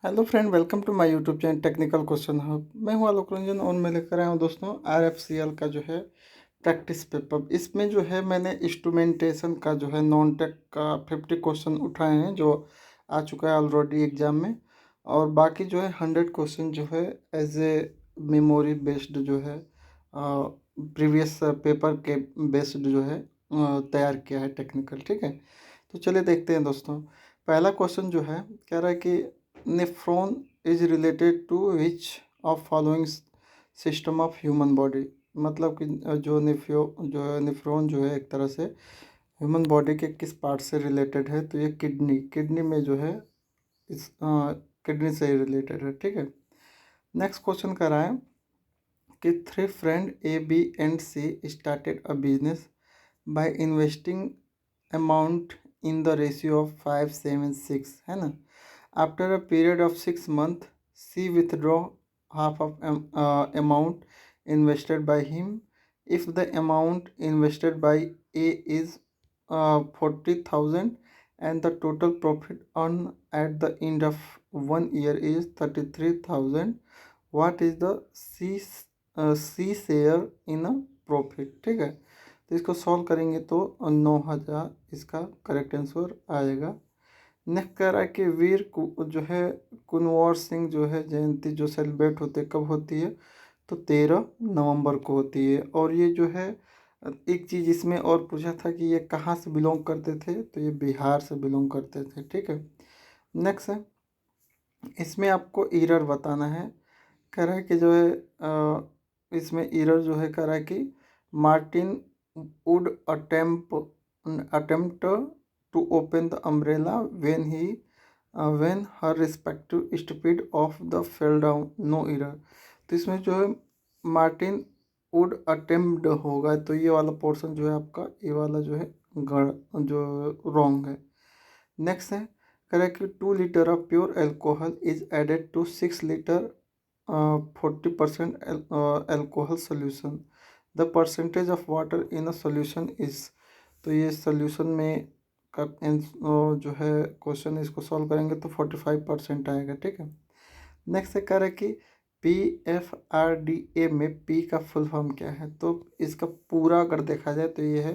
Hello friend, welcome to my YouTube channel technical question hub. मैं हूं आलोक रंजन और मैं लेकर आया हूं दोस्तों RFCL का जो है प्रैक्टिस पेपर। इसमें जो है मैंने इंस्ट्रूमेंटेशन का जो है नॉन टेक का 50 क्वेश्चन उठाए हैं जो आ चुका है ऑलरेडी एग्जाम में। और बाकी जो है 100 क्वेश्चन जो है एज ए मेमोरी बेस्ड जो है प्रीवियस पेपर के बेस्ड जो है तैयार किया है टेक्निकल। ठीक है, तो चलिए देखते हैं दोस्तों। पहला क्वेश्चन जो है कह रहा है कि nephron is related to which of following system of human body. मतलब कि जो नेफ्रॉन जो है एक तरह से ह्यूमन बॉडी के किस पार्ट से रिलेटेड है, तो ये किडनी में जो है इस किडनी से रिलेटेड है। ठीक है, नेक्स्ट क्वेश्चन कर रहा है कि 3 friend A, B and C started a business by investing amount in the ratio of 5, 7, 6, है ना। After a period of 6 months, C withdraw half of amount invested by him. If the amount invested by A is 40,000 and the total profit earned at the end of 1 year is 33,000, what is the C share in a profit. ठीक है, तो इसको solve करेंगे तो 9,000 इसका correct answer आएगा। Next कह रहा है कि जो है कुनवर सिंह जो है जयंती जो सेलिब्रेट होते कब होती है, तो 13 नवंबर को होती है। और ये जो है एक चीज़ इसमें और पूछा था कि ये कहाँ से बिलोंग करते थे, तो ये बिहार से बिलोंग करते थे। ठीक है, नेक्स्ट है इसमें आपको एरर बताना है। कह रहा है कि जो है इसमें एरर जो है कह रहा है कि Martin would attempt to open the umbrella when her respective stupid of the fell down, no error. तो इसमें जो है मार्टिन वुड अटेम्प्ट होगा, तो ये वाला पोर्शन जो है आपका ये वाला जो है जो रॉन्ग है। नेक्स्ट है कह रहा है कि 2 litre of pure alcohol is added to 6 litre 40% alcohol solution, the percentage of water in a solution is. तो ये सोल्यूशन में का जो है क्वेश्चन, इसको सॉल्व करेंगे तो 45% आएगा। ठीक है, नेक्स्ट है कह रहा है कि PFRDA में P का फुल फॉर्म क्या है, तो इसका पूरा अगर देखा जाए तो ये है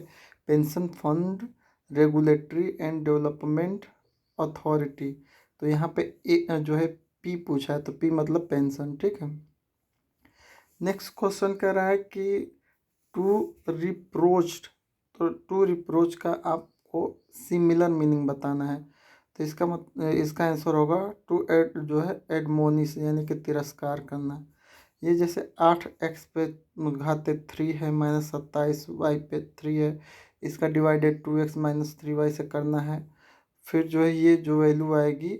pension fund regulatory and development authority. तो यहाँ पे जो है P पूछा है, तो P मतलब पेंशन। ठीक है, नेक्स्ट क्वेश्चन कह रहा है कि टू रिप्रोच्ड, तो टू रिप्रोच का आपको सिमिलर मीनिंग बताना है। तो इसका आंसर होगा टू एड जो है एडमोनिस, यानी कि तिरस्कार करना। ये जैसे 8x पे घाते 3 है -27y पे 3 है, इसका डिवाइडेड 2x -3y से करना है। फिर जो है ये जो वैल्यू आएगी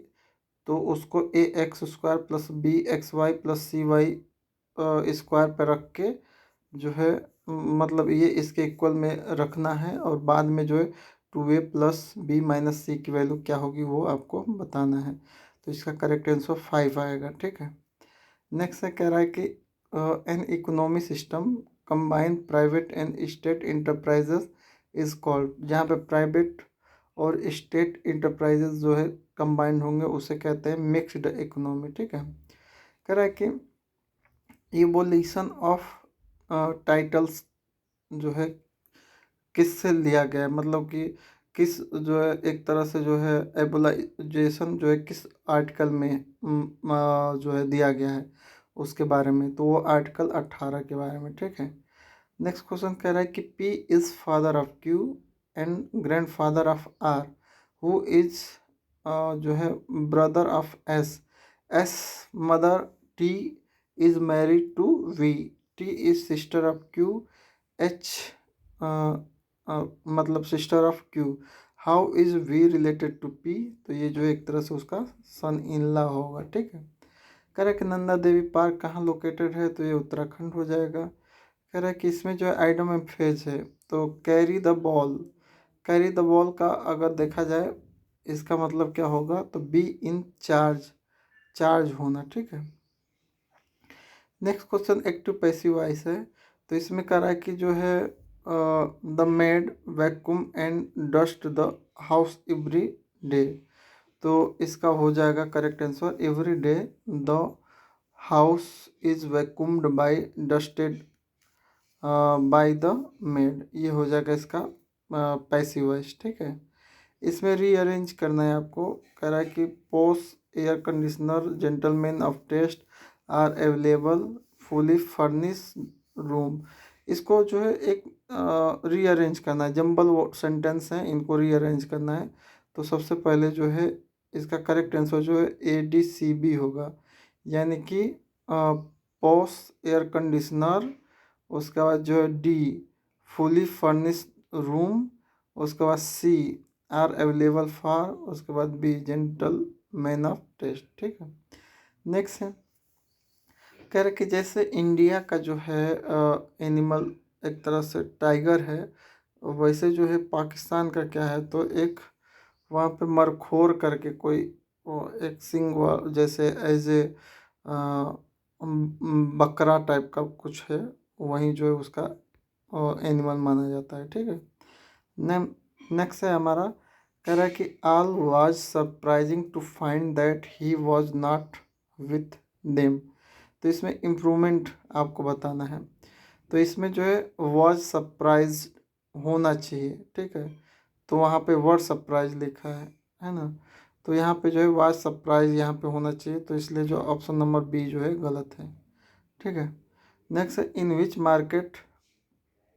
तो उसको ax² plus bxy plus cy square पे रख के जो है मतलब ये इसके इक्वल में रखना है, और बाद में जो है 2a प्लस b माइनस सी की वैल्यू क्या होगी वो आपको बताना है। तो इसका करेक्ट आंसर 5 आएगा। ठीक है, नेक्स्ट है कह रहा है कि an economy system combine private and state enterprises is called, जहाँ पे प्राइवेट और स्टेट इंटरप्राइजेस जो है कंबाइंड होंगे उसे कहते हैं मिक्स्ड इकोनॉमी। ठीक है, कह रहा है कि इवोल्यूशन ऑफ टाइटल्स जो है किससे लिया गया है, मतलब कि किस जो है एक तरह से जो है एबोलाइजेशन जो है किस आर्टिकल में जो है दिया गया है उसके बारे में, तो वो आर्टिकल 18 के बारे में। ठीक है, नेक्स्ट क्वेश्चन कह रहा है कि P is father of Q and grandfather of R, who is जो है brother of S mother T is married to V, T is sister of Q, H मतलब sister of Q, how is V related to P, तो ये जो एक तरह से उसका सन इन लॉ होगा। ठीक है, कह रहा है कि नंदा देवी पार्क कहाँ लोकेटेड है, तो ये उत्तराखंड हो जाएगा। कह रहा है कि इसमें जो है आइटम ऑफ फेज है, तो कैरी द बॉल का अगर देखा जाए इसका मतलब क्या होगा, तो बी इन चार्ज होना। ठीक है, next question active passive voice है, तो इसमें कह रहा है कि जो है the maid vacuum and dust the house every day, तो इसका हो जाएगा correct answer every day the house is vacuumed by dusted by the maid, ये हो जाएगा इसका पैसिव वॉइस। ठीक है, इसमें रीअरेंज करना है आपको। कह रहा है कि posh air conditioner gentleman of taste are available fully furnish room, इसको जो है एक रीअरेंज करना है। जंबल सेंटेंस हैं, इनको रीअरेंज करना है। तो सबसे पहले जो है इसका करेक्ट आंसर जो है ADCB होगा, यानी कि पोस एयर कंडीशनर, उसके बाद जो है D फुली फर्निश रूम, उसके बाद C आर अवेलेबल फॉर, उसके बाद B gentleman of test. ठीक है, नेक्स्ट है कह रहे कि जैसे इंडिया का जो है एनिमल एक तरह से टाइगर है, वैसे जो है पाकिस्तान का क्या है, तो एक वहाँ पे मरखोर करके कोई एक सिंग जैसे एज ए बकरा टाइप का कुछ है, वहीं जो है उसका एनिमल माना जाता है। ठीक है, नेक्स्ट है हमारा, कह रहा है कि all was surprising to find that he was not with them, तो इसमें इम्प्रूवमेंट आपको बताना है। तो इसमें जो है वाज सरप्राइज होना चाहिए। ठीक है, तो वहाँ पे वर्ड सरप्राइज लिखा है ना, तो यहाँ पे जो है वाज सरप्राइज यहाँ पे होना चाहिए, तो इसलिए जो ऑप्शन नंबर बी जो है गलत है। ठीक है, नेक्स्ट है in which market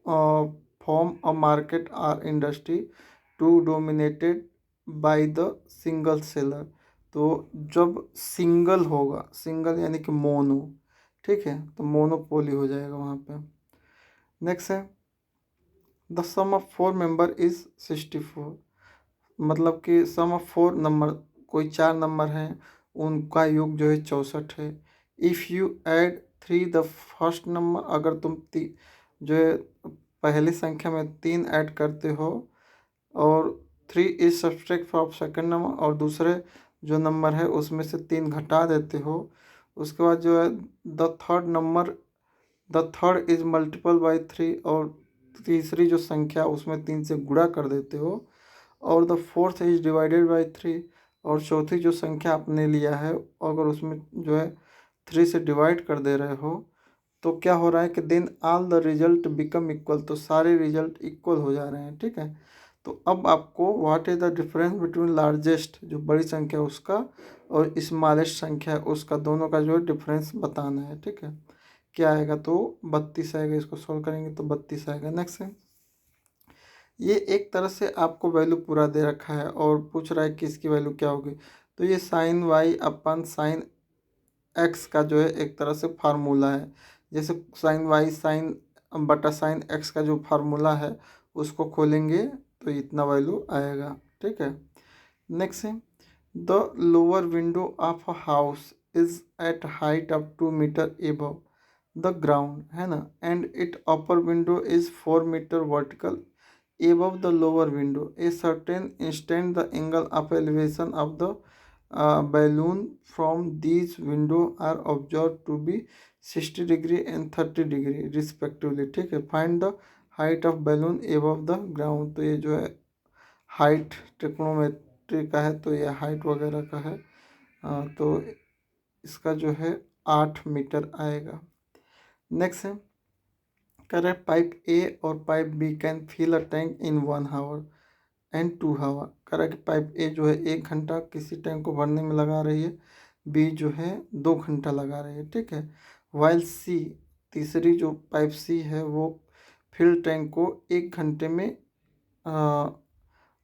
form a market or industry to dominated by the single seller, तो जब सिंगल होगा, सिंगल यानी कि मोनो, ठीक है, तो मोनोपोली हो जाएगा वहाँ पे। नेक्स्ट है the sum of 4 member is 64, मतलब कि सम ऑफ 4 नंबर, कोई 4 नंबर हैं, उनका योग जो है 64 है। If you add 3 the first number, अगर तुम जो है पहली संख्या में 3 ऐड करते हो और 3 is subtract from second number, और दूसरे जो नंबर है उसमें से 3 घटा देते हो, उसके बाद जो है the third is multiple by 3, और तीसरी जो संख्या उसमें 3 से गुणा कर देते हो, और the fourth is divided by 3, और चौथी जो संख्या आपने लिया है अगर उसमें जो है 3 से डिवाइड कर दे रहे हो, तो क्या हो रहा है कि then all the result become equal, तो सारे रिजल्ट इक्वल हो जा रहे हैं। ठीक है, तो अब आपको what is the difference between largest, जो बड़ी संख्या है उसका, और स्मॉलेस्ट संख्या है उसका, दोनों का जो है डिफरेंस बताना है। ठीक है, क्या आएगा, तो 32 आएगा, इसको सॉल्व करेंगे तो 32 आएगा। नेक्स्ट है, ये एक तरह से आपको वैल्यू पूरा दे रखा है और पूछ रहा है कि इसकी वैल्यू क्या होगी, तो ये साइन वाई अपन साइन एक्स का जो है एक तरह से फार्मूला है। जैसे साइन वाई साइन बटा साइन एक्स का जो फार्मूला है उसको खोलेंगे तो इतना वैल्यू आएगा। ठीक है, नेक्स्ट है the lower window of a house is at height of 2 metre above the ground, है ना, and it upper window is 4 metre vertical above the lower window. A certain instant the angle of elevation of the balloon from these window are observed to be 60 degree and 30 degree respectively. ठीक है, find the height of balloon above the ground, तो ये जो है height trigonometry का है, तो ये हाइट वगैरह का है। तो इसका जो है 8 मीटर आएगा। नेक्स्ट है कह रहे पाइप ए और pipe B can fill a tank in 1 hour and 2 hour. कह रहा है कि पाइप ए जो है 1 घंटा किसी टैंक को भरने में लगा रही है, बी जो है 2 घंटा लगा रही है। ठीक है, वाइल सी, तीसरी जो पाइप सी है वो फिल टैंक को 1 घंटे में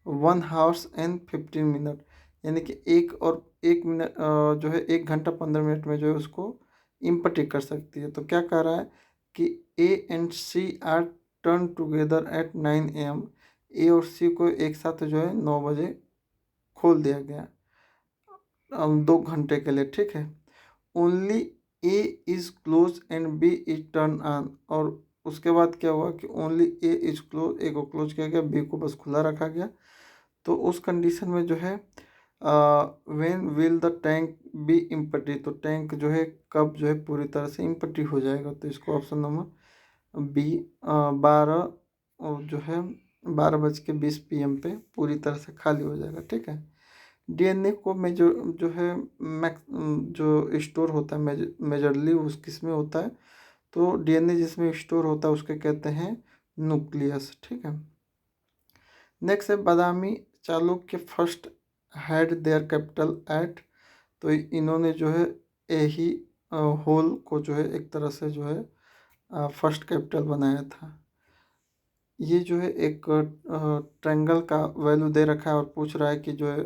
1 हावर्स एंड 15 मिनट, यानी कि 1 मिनट जो है 1 घंटा 15 मिनट में जो है उसको इम्पटी कर सकती है। तो क्या कह रहा है कि A and C are turn together at 9 AM, A और सी को एक साथ जो है 9 बजे खोल दिया गया 2 घंटे के लिए। ठीक है, only A is close and B is turn on, और उसके बाद क्या हुआ कि only A is close, A को क्लोज किया गया, बी को बस खुला रखा गया। तो उस कंडीशन में जो है when will the tank be empty, तो टैंक जो है कब जो है पूरी तरह से इम्पटी हो जाएगा, तो इसको ऑप्शन नंबर बी 12 जो है 12:20 PM पे पूरी तरह से खाली हो जाएगा। ठीक है, डीएनए को मेजर जो है मैक्स जो स्टोर होता है मेजरली उस किस में होता है, तो डीएनए जिसमें स्टोर होता है उसके कहते हैं न्यूक्लियस। ठीक है। नेक्स्ट है Badami Chalukya first had their capital at. तो इन्होंने जो है ए ही होल को जो है एक तरह से जो है फर्स्ट कैपिटल बनाया था। ये जो है एक ट्रायंगल का वैल्यू दे रखा है और पूछ रहा है कि जो है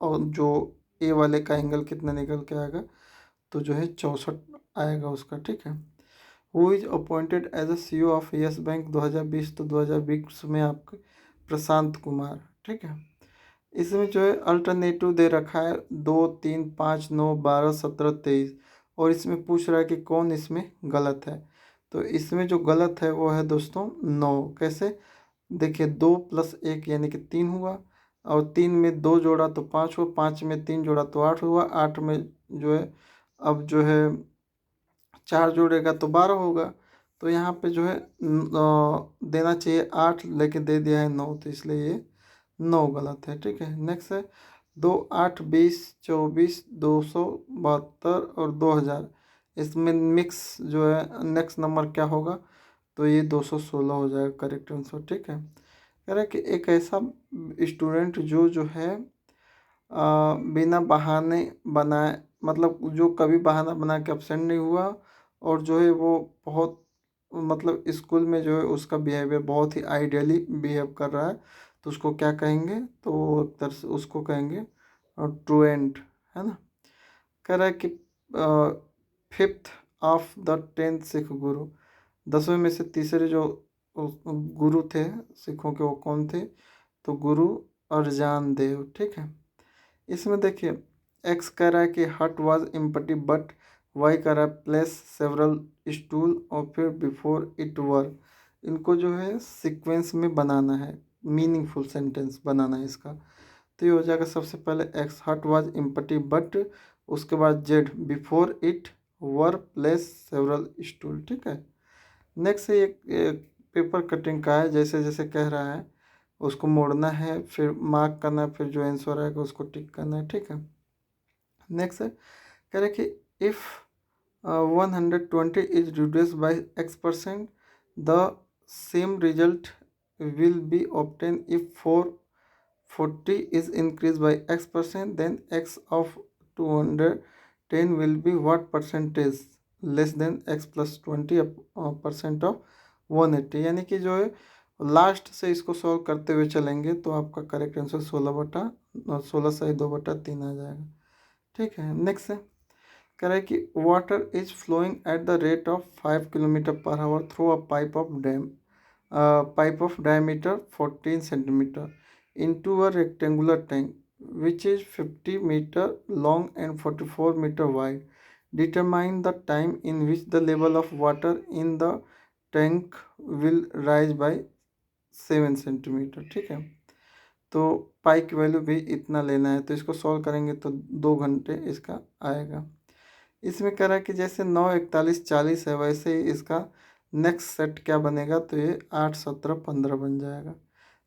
और जो ए वाले का एंगल कितना निकल के आएगा, तो जो है 64 आएगा उसका। ठीक है। Who is appointed as a CEO of Yes Bank 2020, तो 2020 में आपके प्रशांत कुमार। ठीक है। इसमें जो है अल्टरनेटिव दे रखा है 2, 3, 5, 9, 12, 17, 23, और इसमें पूछ रहा है कि कौन इसमें गलत है। तो इसमें जो गलत है वो है दोस्तों 9। कैसे? देखिए 2+1 यानी कि 3 हुआ, और 3 में 2 जोड़ा तो 5 हुआ, 5 में 3 जोड़ा तो 8 हुआ, 8 में जो है अब जो है 4 जोड़ेगा तो 12 होगा। तो यहाँ पे जो है देना चाहिए 8, लेकिन दे दिया है 9, तो इसलिए ये 9 गलत है। ठीक है। नेक्स्ट है 2, 8, 20, 24, 272 और 2000। इसमें मिक्स जो है नेक्स्ट नंबर क्या होगा, तो ये 216 हो जाएगा करेक्ट आंसर। ठीक है। कह रहा है कि एक ऐसा स्टूडेंट जो है बिना बहाने बनाए, मतलब जो कभी बहाना बना के अपसेंट नहीं हुआ, और जो है वो बहुत मतलब स्कूल में जो है उसका बिहेवियर बहुत ही आइडियली बिहेव कर रहा है, तो उसको क्या कहेंगे, तो उसको कहेंगे ट्रूएंट, है ना। कह रहा है कि fifth of the 10th Sikh गुरु, 10वें में से तीसरे जो गुरु थे सिखों के, वो कौन थे, तो गुरु अर्जान देव। ठीक है। इसमें देखिए एक्स कह रहा है कि हट वाज एम्प्टी, बट वाई कह रहा है प्लेस सेवरल स्टूल और फिर बिफोर इट वर। इनको जो है सीक्वेंस में बनाना है, मीनिंगफुल सेंटेंस बनाना है इसका। तो ये हो जाएगा सबसे पहले एक्स हट वाज एम्प्टी बट, उसके बाद Z before it were place several stool. ठीक है। नेक्स्ट है एक पेपर कटिंग का है, जैसे जैसे कह रहा है उसको मोड़ना है, फिर मार्क करना है, फिर जो आंसर आएगा उसको टिक करना है। ठीक है। नेक्स्ट है कह रहे कि if 120 is reduce by x%, the same result will be obtain if 440 is increased by x%, then x of 210 will be what percentage less than x plus 20% of 180। यानी कि जो है लास्ट से इसको सॉल्व करते हुए चलेंगे तो आपका करेक्ट आंसर 16/2/3 आ जाएगा। ठीक है। नेक्स्ट है कह रहा है कि water is flowing at the rate of 5 kilometre per hour through a pipe of diameter 14 centimetre into a rectangular tank which is 50 meter long and 44 meter wide. Determine the time in which the level of water in the tank will rise by 7 centimetre. ठीक है। तो पाई की value भी इतना लेना है, तो इसको सॉल्व करेंगे तो 2 घंटे इसका आएगा। इसमें कह रहा है कि जैसे 9, 41, 40 है, वैसे ही इसका नेक्स्ट सेट क्या बनेगा, तो ये 8, 17, 15 बन जाएगा।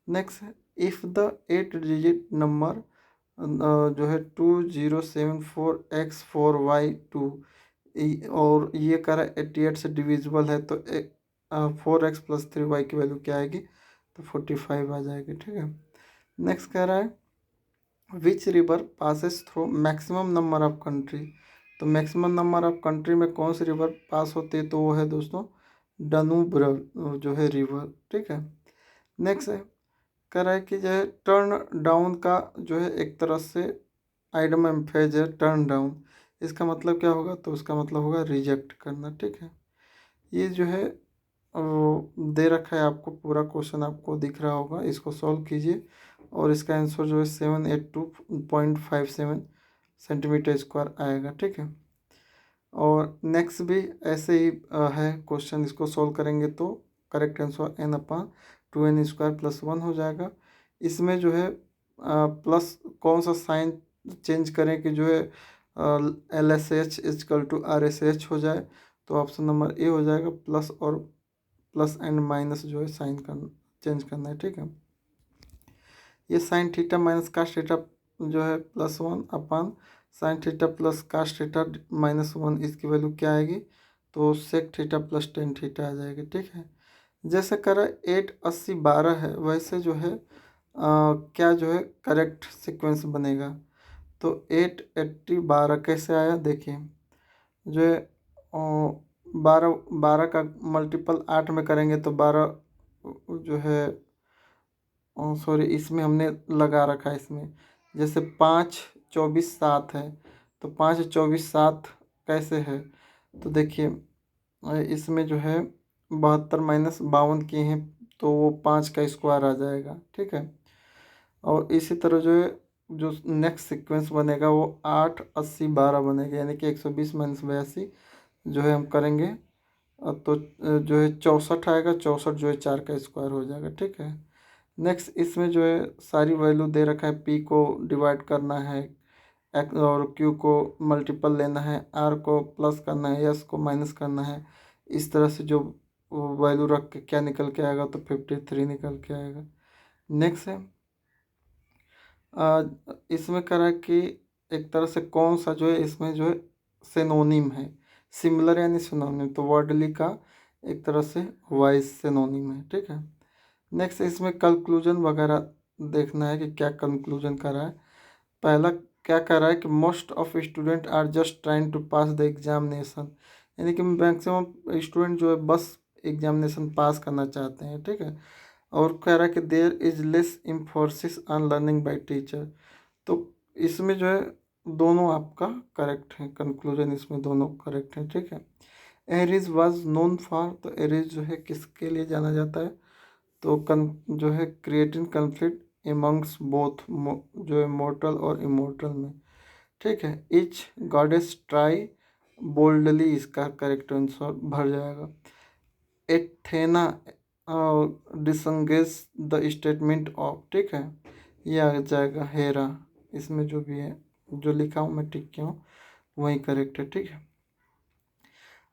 नेक्स्ट है इफ़ द 8 डिजिट नंबर जो है 2074x4y2, और ये कह रहा है 88 से डिविजिबल है, तो 4x+3y की वैल्यू क्या आएगी, तो 45 आ जाएगी। ठीक है। नेक्स्ट कह रहा है which river passes through maximum number of country. तो मैक्सिमम नंबर ऑफ कंट्री में कौन सी रिवर पास होती है, तो वो है दोस्तों डनूब जो है रिवर। ठीक है। नेक्स्ट है कह रहा है कि जो है टर्न डाउन का जो है एक तरह से आइडम एम्फेज है टर्न डाउन, इसका मतलब क्या होगा, तो उसका मतलब होगा रिजेक्ट करना। ठीक है। ये जो है दे रखा है आपको, पूरा क्वेश्चन आपको दिख रहा होगा, इसको सॉल्व कीजिए और इसका आंसर जो है 782.57 सेंटीमीटर स्क्वायर आएगा। ठीक है। और नेक्स्ट भी ऐसे ही है क्वेश्चन, इसको सॉल्व करेंगे तो करेक्ट आंसर n/2n² + 1 हो जाएगा। इसमें जो है प्लस कौन सा साइन चेंज करें कि जो है LSH = RSH हो जाए, तो ऑप्शन नंबर ए हो जाएगा। प्लस और प्लस एंड माइनस जो है साइन करना चेंज करना है। ठीक है। ये sine theta minus cos theta जो है +1 upon sine theta plus cos theta -1, इसकी वैल्यू क्या आएगी, तो sec theta plus tan theta आ जाएगी। ठीक है, जैसे करा 8 80 12 है, वैसे जो है क्या जो है करेक्ट सीक्वेंस बनेगा। तो 8 80 12 कैसे आया देखिए, जो है 12 का मल्टीपल 8 में करेंगे तो 12 जो है, सॉरी इसमें हमने लगा रखा है इसमें, जैसे 5 24 7 है, तो 5 24 7 कैसे है, तो देखिए इसमें जो है 72 - 52 किए हैं, तो वो 5 का स्क्वायर आ जाएगा। ठीक है, और इसी तरह जो है जो नेक्स्ट सीक्वेंस बनेगा वो 8 80 12 बनेगा, यानी कि 120 - 82 जो है हम करेंगे, तो जो है 64 आएगा, 64 जो है 4 का स्क्वायर हो जाएगा। ठीक है, नेक्स्ट इसमें जो है सारी वैल्यू दे रखा है, पी को डिवाइड करना है, एक्स और क्यू को मल्टीपल लेना है, आर को प्लस करना है, एस को माइनस करना है। इस तरह से जो वैल्यू रख के क्या निकल के आएगा, तो 53 निकल के आएगा। नेक्स्ट है इसमें करा कि एक तरह से कौन सा जो है इसमें जो है सिनोनिम है, सिमिलर यानी सिनोनिम, तो वर्डली का एक तरह से वाइज सिनोनिम है। ठीक है, नेक्स्ट इसमें कंक्लूजन वगैरह देखना है कि क्या कंक्लूजन कर रहा है। पहला क्या कर रहा है कि most of student are just trying to pass the examination, यानी कि मैक्सिमम स्टूडेंट जो है बस एग्जामिनेशन पास करना चाहते हैं। ठीक है, और कह रहा है कि there is less emphasis on learning by teacher, तो इसमें जो है दोनों आपका करेक्ट है, कंक्लूजन इसमें दोनों करेक्ट है। ठीक है, एरिज वाज नोन फॉर, तो एरिज जो है किसके लिए जाना जाता है, तो जो है क्रिएटिंग कन्फ्लिक्ट एमंग्स बोथ जो है मोर्टल और इमोर्टल में। ठीक है, इच गॉडेस ट्राई बोल्डली, इसका करेक्ट आंसर भर जाएगा। Athena disengage the statement of, ठीक है, ये आ जाएगा हेरा, इसमें जो भी है जो लिखा हूँ मैं टिक किया हूँ वही करेक्ट है। ठीक है,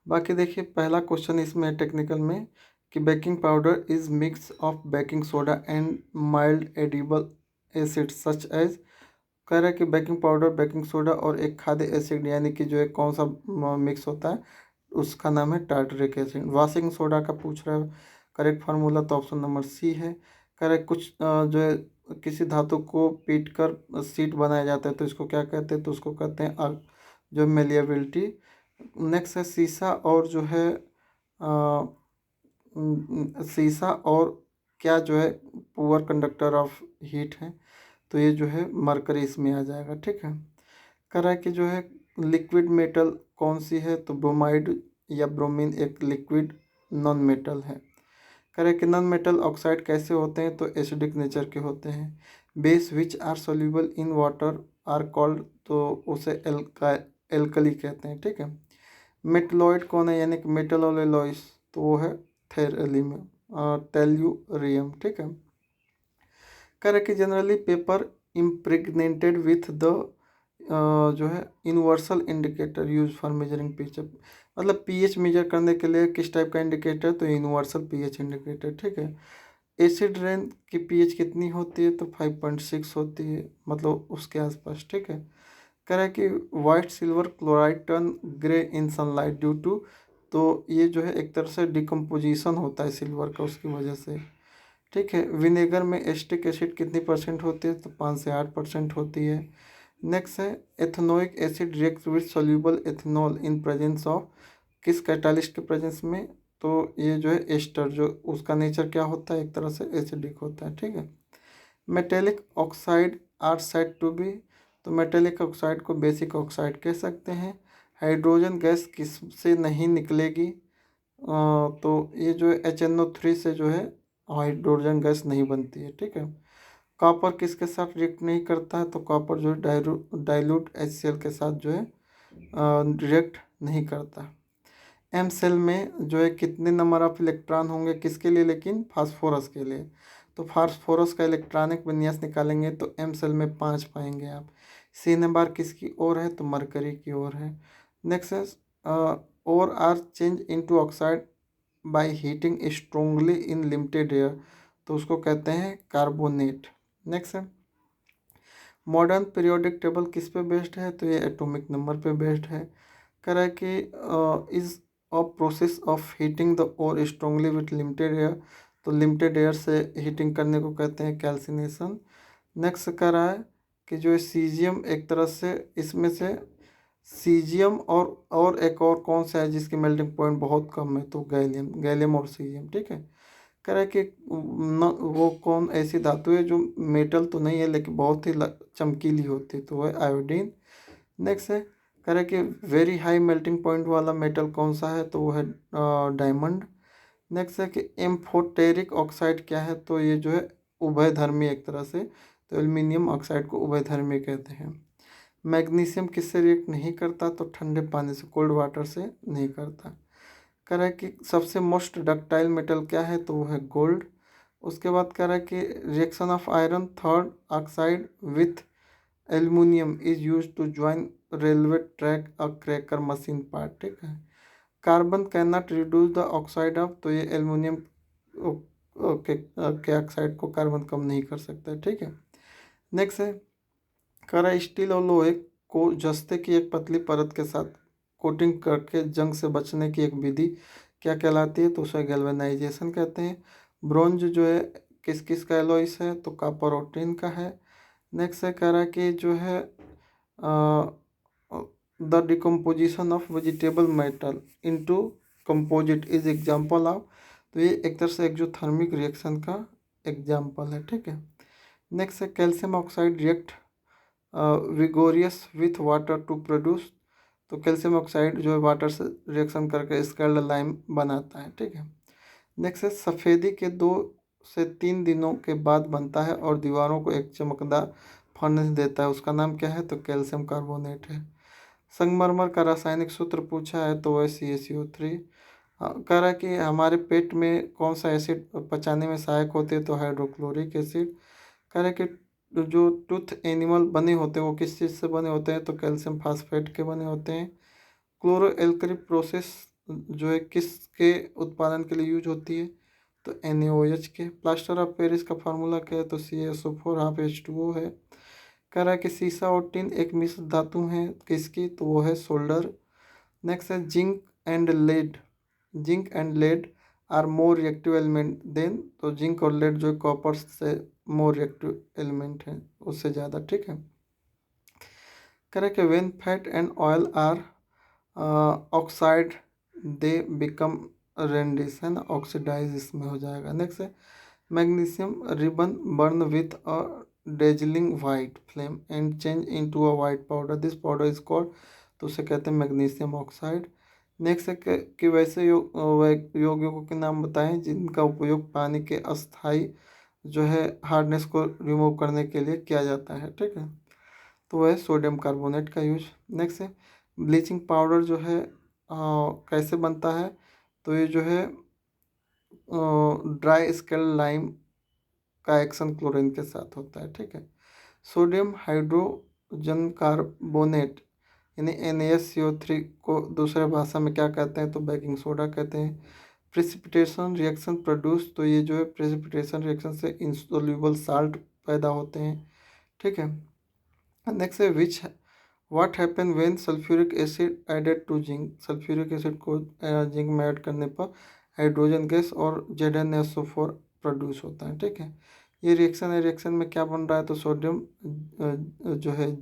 बाकी देखिए पहला क्वेश्चन इसमें है टेक्निकल में कि baking powder is mix of baking soda and mild edible acid such as, कह रहा है कि बेकिंग पाउडर, बेकिंग सोडा और एक खाद्य एसिड, यानी कि जो है कौन सा मिक्स होता है, उसका नाम है टार्टरिक एसिड। वाशिंग सोडा का पूछ रहा है, करेक्ट फार्मूला तो ऑप्शन नंबर सी है। कह रहा है कुछ जो है किसी धातु को पीट कर सीट बनाया जाता है, तो इसको क्या कहते हैं, तो उसको कहते हैं जो मेलिएबिलिटी। नेक्स्ट है शीशा और जो है शीशा और क्या जो है पुअर कंडक्टर ऑफ हीट है, तो ये जो है मरकरी इसमें आ जाएगा। ठीक है, कह रहा है कि जो है लिक्विड मेटल कौन सी है, तो ब्रोमाइड या ब्रोमीन एक लिक्विड नॉन मेटल है। कह रहा है कि नॉन मेटल ऑक्साइड कैसे होते हैं, तो एसिडिक नेचर के होते हैं। Base which are soluble in water are called, तो उसे एल्कली कहते हैं। ठीक है, मेटलॉइड कौन है, यानी कि मेटल और एलॉयस, तो वो है थेरेलियम टेल्यूरियम। ठीक है, कह रहे कि generally paper impregnated with the जो है universal indicator use for measuring pH, मतलब पीएच मेजर करने के लिए किस टाइप का इंडिकेटर, तो यूनिवर्सल पीएच इंडिकेटर। ठीक है, एसिड रेन की पीएच कितनी होती है, तो 5.6 होती है, मतलब उसके आसपास। ठीक है, कह रहा है कि white silver chloride turn grey in sunlight due to, तो ये जो है एक तरह से डिकम्पोजिशन होता है सिल्वर का, उसकी वजह से। ठीक है, विनेगर में एस्टिक एसिड कितनी परसेंट होती है, तो 5 से 8% होती है। नेक्स्ट है ethanoic acid react with soluble ethanol in presence of, किस कैटालिस्ट के प्रेजेंस में, तो ये जो है एस्टर, जो उसका नेचर क्या होता है, एक तरह से एसिडिक होता है। ठीक है, metallic oxide are said to be, तो मेटेलिक ऑक्साइड को बेसिक ऑक्साइड कह सकते हैं। हाइड्रोजन गैस किस से नहीं निकलेगी, तो ये जो है HNO3 से जो है हाइड्रोजन गैस नहीं बनती है। ठीक है, कॉपर किसके साथ रिएक्ट नहीं करता है, तो कॉपर जो है डाइल्यूट HCl के साथ जो है रिएक्ट नहीं करता। एम सेल में जो है कितने नंबर ऑफ इलेक्ट्रॉन होंगे, किसके लिए, लेकिन फास्फोरस के लिए, तो फास्फोरस का इलेक्ट्रॉनिक विन्यास निकालेंगे तो एम सेल में 5 पाएंगे आप। सी नंबर किसकी ओर है, तो मरकरी की ओर है। नेक्स्ट है ore are change into oxide by heating strongly in limited air, तो उसको कहते हैं कार्बोनेट। नेक्स्ट है मॉडर्न पीरियोडिक टेबल किस पे बेस्ड है, तो ये एटॉमिक नंबर पे बेस्ड है। कह रहा है कि is a process of heating the और स्ट्रांगली विथ लिमिटेड एयर, तो लिमिटेड एयर से हीटिंग करने को कहते हैं कैल्सिनेशन। नेक्स्ट कह रहा है कि जो सीजियम एक तरह से, इसमें से सीजियम और एक और कौन सा है जिसकी मेल्टिंग पॉइंट बहुत कम है, तो गैलियम, गैलियम और सीजियम, ठीक है। कह रहा है कि न वो कौन ऐसी धातु है जो मेटल तो नहीं है लेकिन बहुत ही चमकीली होती है, तो वह आयोडीन। नेक्स्ट है, कह रहा है कि वेरी हाई मेल्टिंग पॉइंट वाला मेटल कौन सा है, तो वो है डायमंड। नेक्स्ट है कि एम्फोटेरिक ऑक्साइड क्या है, तो ये जो है उभयधर्मी एक तरह से, तो एल्यूमिनियम ऑक्साइड को उभयधर्मी कहते हैं। मैग्नीशियम किससे रिएक्ट नहीं करता, तो ठंडे पानी से, कोल्ड वाटर से नहीं करता। कह रहा है कि सबसे मोस्ट डक्टाइल मेटल क्या है, तो वो है गोल्ड। उसके बाद कह रहा है कि reaction of iron third oxide with aluminium is use to join railway track a cracker machine part, ठीक है। Carbon can not reduce the oxide of, तो ये एल्यूमिनियम के ऑक्साइड को कार्बन कम नहीं कर सकता है, ठीक है। नेक्स्ट है, कह रहा है स्टील और लोहे को जस्ते की एक पतली परत के साथ कोटिंग करके जंग से बचने की एक विधि क्या कहलाती है, तो उसे गैल्वेनाइजेशन कहते हैं। ब्रोंज जो है किस किस का एलॉयस है, तो कॉपर और टिन का है। नेक्स्ट है, कह रहा है कि जो है the decomposition of vegetable metal into composite is example of, तो ये एक तरह से एक्सोथर्मिक रिएक्शन का एग्जांपल है, ठीक है। नेक्स्ट है, calcium oxide react vigorous with water to produce, तो कैल्शियम ऑक्साइड जो है वाटर से रिएक्शन करके स्केल्ड लाइम बनाता है, ठीक है। नेक्स्ट है, सफ़ेदी के 2 से 3 दिनों के बाद बनता है और दीवारों को एक चमकदार फर्नेस देता है, उसका नाम क्या है, तो कैल्शियम कार्बोनेट है। संगमरमर का रासायनिक सूत्र पूछा है, तो वह CaCO3। कह रहा है कि हमारे पेट में कौन सा एसिड पचाने में सहायक होते हैं, तो हाइड्रोक्लोरिक एसिड। कह रहा है कि जो टूथ एनिमल बने होते हैं वो किस चीज़ से बने होते हैं, तो कैल्शियम फास्फेट के बने होते हैं। क्लोरो एल्कली प्रोसेस जो है किसके उत्पादन के लिए यूज होती है, तो NaOH के। प्लास्टर ऑफ पेरिस का फार्मूला क्या है, तो CaSO4 हाफ H2O है। कह रहा है कि सीसा और टिन एक मिश्र धातु हैं किसकी, तो वो है सोल्डर। नेक्स्ट है, zinc and lead are more reactive element than, तो जिंक और लेड जो कॉपर से मोर रिएक्टिव एलिमेंट है उससे ज़्यादा, ठीक है। कह रहा है कि when fat and oil are oxide they become rancid, है ना, ऑक्सीडाइज इसमें हो जाएगा। नेक्स्ट है, magnesium ribbon burn with a dazzling white flame and change into a white powder, this powder is called, तो उसे कहते हैं मैग्नीशियम ऑक्साइड। नेक्स्ट है कि वैसे यौगिकों के नाम बताएं जिनका उपयोग पानी के अस्थायी जो है हार्डनेस को रिमूव करने के लिए किया जाता है, ठीक है, तो वह सोडियम कार्बोनेट का यूज। नेक्स्ट है, ब्लीचिंग पाउडर जो है कैसे बनता है, तो ये जो है ड्राई स्केल लाइम का एक्शन क्लोरीन के साथ होता है, ठीक है। सोडियम हाइड्रोजन कार्बोनेट यानी NaSCO3 को दूसरे भाषा में क्या कहते हैं, तो बेकिंग सोडा कहते हैं। प्रेसिपिटेशन रिएक्शन प्रोड्यूस, तो ये जो है प्रेसिपिटेशन रिएक्शन से इंसोल्यूबल साल्ट पैदा होते हैं, ठीक है। नेक्स्ट है, which what happen when sulphuric acid added to zinc, sulphuric acid को जिंक में ऐड करने पर हाइड्रोजन गैस और ZnSO4 प्रोड्यूस होता है, ठीक है। ये रिएक्शन है, रिएक्शन में क्या बन रहा है, तो सोडियम जो है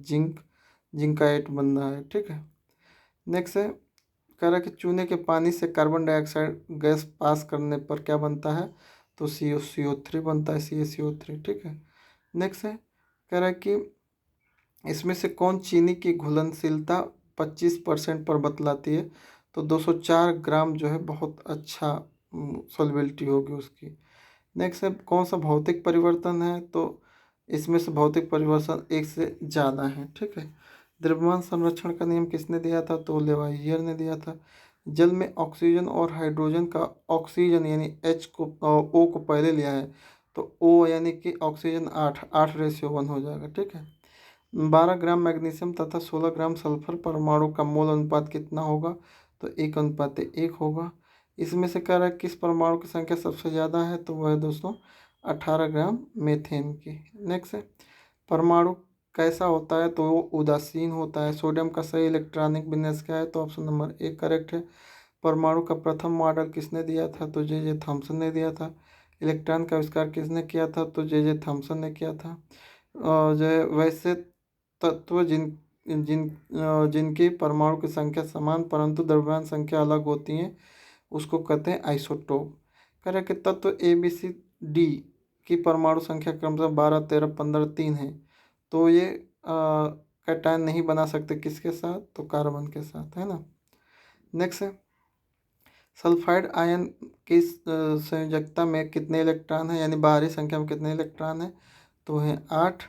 जिंकाएट बन रहा है, ठीक है। नेक्स्ट है, कह रहा है कि चूने के पानी से कार्बन डाइऑक्साइड गैस पास करने पर क्या बनता है, तो CO3 बनता है, CaCO3, ठीक है। नेक्स्ट है, कह रहा है कि इसमें से कौन चीनी की घुलनशीलता 25% पर बतलाती है, तो 204 ग्राम जो है बहुत अच्छा सॉल्युबिलिटी होगी उसकी। नेक्स्ट है, कौन सा भौतिक परिवर्तन है, तो इसमें से भौतिक परिवर्तन एक से ज़्यादा है, ठीक है। द्रव्यमान संरक्षण का नियम किसने दिया था, तो लेवाइयर ने दिया था। जल में ऑक्सीजन और हाइड्रोजन का, ऑक्सीजन यानी H को O को पहले लिया है, तो O यानी कि ऑक्सीजन 8:1 हो जाएगा, ठीक है। 12 ग्राम मैग्नीशियम तथा 16 ग्राम सल्फर परमाणु का मोल अनुपात कितना होगा, तो 1:1 होगा। इसमें से कह रहा है किस परमाणु की संख्या सबसे ज़्यादा है, तो वह है दोस्तों 18 ग्राम मेथेन की। नेक्स्ट है, परमाणु कैसा होता है तो वो उदासीन होता है। सोडियम का सही इलेक्ट्रॉनिक विन्यास क्या है, तो ऑप्शन नंबर ए करेक्ट है। परमाणु का प्रथम मॉडल किसने दिया था, तो जे थॉमसन ने दिया था। इलेक्ट्रॉन का आविष्कार किसने किया था, तो जे थॉमसन ने किया था। जो है वैसे तत्व जिनकी परमाणु की संख्या समान परंतु द्रव्यमान संख्या अलग होती है उसको कहते हैं आइसोटोप। कह रहे कि तत्व ए बी सी डी की परमाणु संख्या क्रमशः 12 13 15 3 है, तो ये कैटायन नहीं बना सकते किसके साथ, तो कार्बन के साथ, है ना। नेक्स्ट है सल्फाइड आयन की संयोजकता में कितने इलेक्ट्रॉन हैं, यानी बाहरी संख्या में कितने इलेक्ट्रॉन हैं, तो है 8।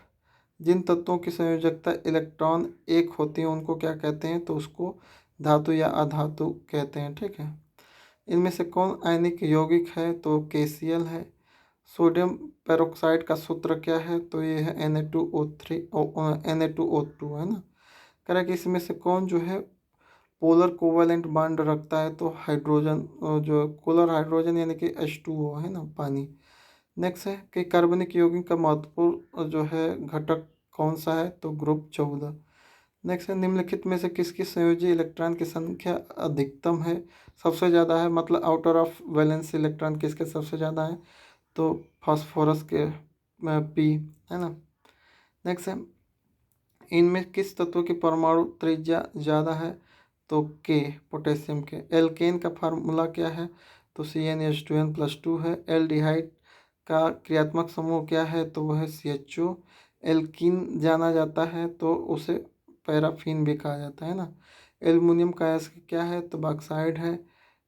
जिन तत्वों की संयोजकता इलेक्ट्रॉन एक होती है उनको क्या कहते हैं, तो उसको धातु या अधातु कहते हैं, ठीक है। इनमें से कौन आयनिक यौगिक है, तो KCl है। सोडियम पेरोक्साइड का सूत्र क्या है, तो ये है Na2O3 Na2O2, है ना। कह रहा है कि इसमें से कौन जो है पोलर कोवैलेंट बॉन्ड रखता है, तो हाइड्रोजन, जो पोलर हाइड्रोजन यानी कि H2O, है ना, पानी। नेक्स्ट है कि कार्बनिक यौगिक का महत्वपूर्ण जो है घटक कौन सा है, तो ग्रुप 14। नेक्स्ट है निम्नलिखित में से किसकी संयोजी इलेक्ट्रॉन की संख्या अधिकतम है, सबसे ज़्यादा है, मतलब आउटर ऑफ वैलेंस इलेक्ट्रॉन किसके सबसे ज़्यादा है, तो फास्फोरस के P, है ना। नेक्स्ट है इनमें किस तत्व की परमाणु त्रिज्या ज़्यादा है, तो K, पोटेशियम के। एल्केन का फार्मूला क्या है, तो CnH2n+2 है। एल्डिहाइड का क्रियात्मक समूह क्या है, तो वह है CHO। एल्कीन जाना जाता है तो उसे पैराफिन भी कहा जाता है ना। एल्युमिनियम का अयस्क क्या है, तो बॉक्साइड है।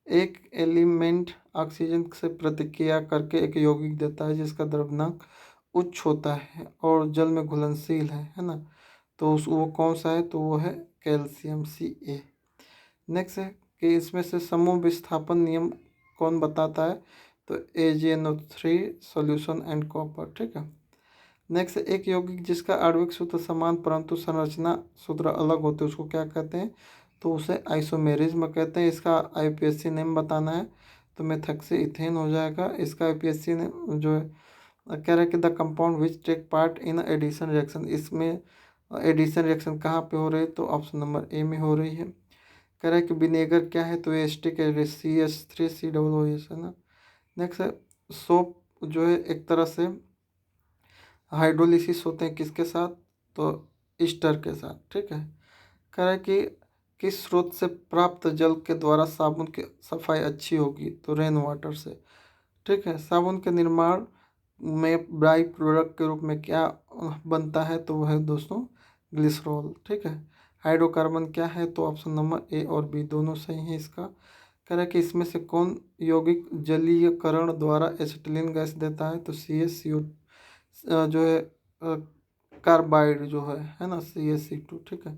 एक एलिमेंट ऑक्सीजन से प्रतिक्रिया करके एक यौगिक देता है जिसका द्रव्यमान उच्च होता है और जल में घुलनशील है ना, तो उस वो कौन सा है, तो वो है कैल्शियम Ca। नेक्स्ट है कि इसमें से समूह विस्थापन नियम कौन बताता है, तो AgNO3 सॉल्यूशन एंड कॉपर, ठीक है। नेक्स्ट एक यौगिक जिसका आणविक सूत्र समान परंतु संरचना सूत्र अलग होते हैं उसको क्या कहते हैं, तो उसे आइसोमेरिज्म कहते हैं। इसका IUPAC नेम बताना है, तो मेथक्सी इथेन हो जाएगा। इसका IUPAC नेम जो है कह रहा है कि the compound which take part in addition reaction, इसमें एडिशन रिएक्शन कहाँ पे हो रही है, तो ऑप्शन नंबर ए में हो रही है। कह रहा है कि विनेगर क्या है, तो एस्टिक CH3COOS, है ना। नेक्स्ट है सोप जो है एक तरह से हाइड्रोलिसिस होते हैं किसके साथ, तो ईस्टर के साथ, ठीक है। कह रहा है कि किस स्रोत से प्राप्त जल के द्वारा साबुन की सफाई अच्छी होगी, तो रेन वाटर से, ठीक है। साबुन के निर्माण में बाई प्रोडक्ट के रूप में क्या बनता है, तो वह है दोस्तों ग्लिसरॉल, ठीक है। हाइड्रोकार्बन क्या है, तो ऑप्शन नंबर ए और बी दोनों सही है इसका। कह रहा है कि इसमें से कौन यौगिक जलीयकरण द्वारा एसिटिलीन गैस देता है, तो CaCO जो है कार्बाइड जो है ना, CaC2, ठीक है,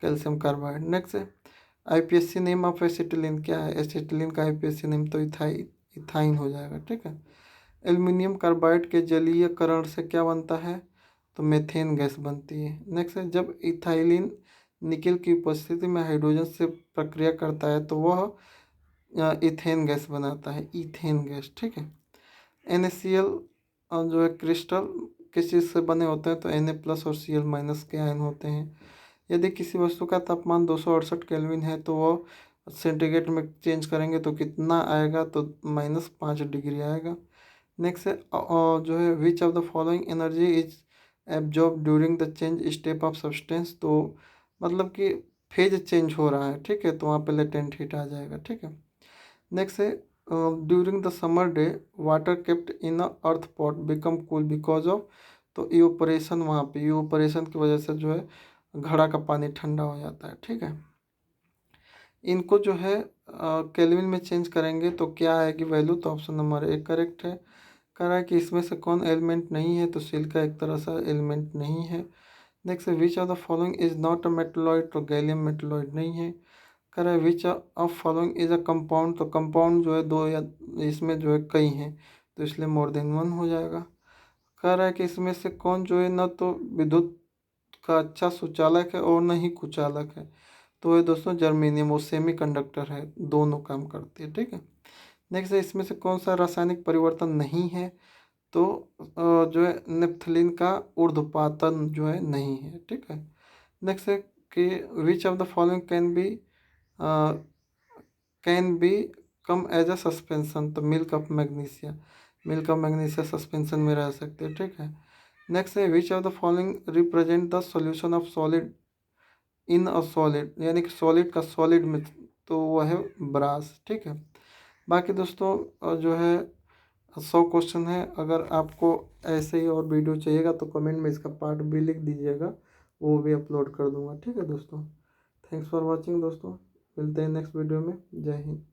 कैल्शियम कार्बाइड। नेक्स्ट है IUPAC नेम ऑफ एसिटिलीन क्या है, एसिटिलीन का IUPAC नेम तो इथाइन हो जाएगा, ठीक है। एल्युमिनियम कार्बाइड के जलीयकरण से क्या बनता है, तो मेथेन गैस बनती है। नेक्स्ट है जब इथाइलिन निकेल की उपस्थिति में हाइड्रोजन से प्रक्रिया करता है तो वह इथेन गैस बनाता है, इथेन गैस, ठीक है। NaCl जो है क्रिस्टल किस चीज़ से बने होते हैं, तो Na+ और Cl- के आयन होते हैं। यदि किसी वस्तु का तापमान 268 केल्विन है तो वह सेंटीग्रेड में चेंज करेंगे तो कितना आएगा, तो -5 डिग्री आएगा। नेक्स्ट है जो है which of the following energy is absorb during the change step of substance, तो मतलब कि फेज चेंज हो रहा है, ठीक है, तो वहाँ पे लेटेंट हीट आ जाएगा, ठीक है। नेक्स्ट है during the summer day water kept in earth pot become cool because of, तो इवोपरेशन, वहाँ पे इवोपरेशन की वजह से जो है घड़ा का पानी ठंडा हो जाता है, ठीक है। इनको जो है केल्विन में चेंज करेंगे तो क्या आएगी वैल्यू, तो ऑप्शन नंबर ए करेक्ट है। कह रहा है कि इसमें से कौन एलिमेंट नहीं है, तो सिलिका एक तरह से एलिमेंट नहीं है। नेक्स्ट है which of the following is not a metalloid, तो गैलियम मेटलॉइड नहीं है। कह रहा है which of following is a compound, तो कंपाउंड जो है दो या इसमें जो है कई हैं तो इसलिए मोर देन वन हो जाएगा। कह रहा है कि इसमें से कौन जो है न तो विद्युत का अच्छा सुचालक है और न ही कुचालक है, तो ये दोस्तों जर्मेनियम, वो सेमी कंडक्टर है, दोनों काम करती है, ठीक है। नेक्स्ट है इसमें से कौन सा रासायनिक परिवर्तन नहीं है, तो जो है नेप्थलीन का ऊर्ध्वपातन जो है नहीं है। ठीक है। नेक्स्ट है कि which of the following can be come as a suspension. तो मिल्क ऑफ मैग्नीशिया सस्पेंशन में रह सकते हैं। ठीक है। नेक्स्ट है which of the following represent the solution of solid in a solid, यानी कि सॉलिड का सॉलिड में, तो वह है ब्रास। ठीक है। बाकी दोस्तों जो है 100 क्वेश्चन है। अगर आपको ऐसे ही और वीडियो चाहिएगा तो कमेंट में इसका पार्ट भी लिख दीजिएगा, वो भी अपलोड कर दूंगा। ठीक है दोस्तों, थैंक्स फॉर वॉचिंग दोस्तों, मिलते हैं नेक्स्ट वीडियो में। जय हिंद।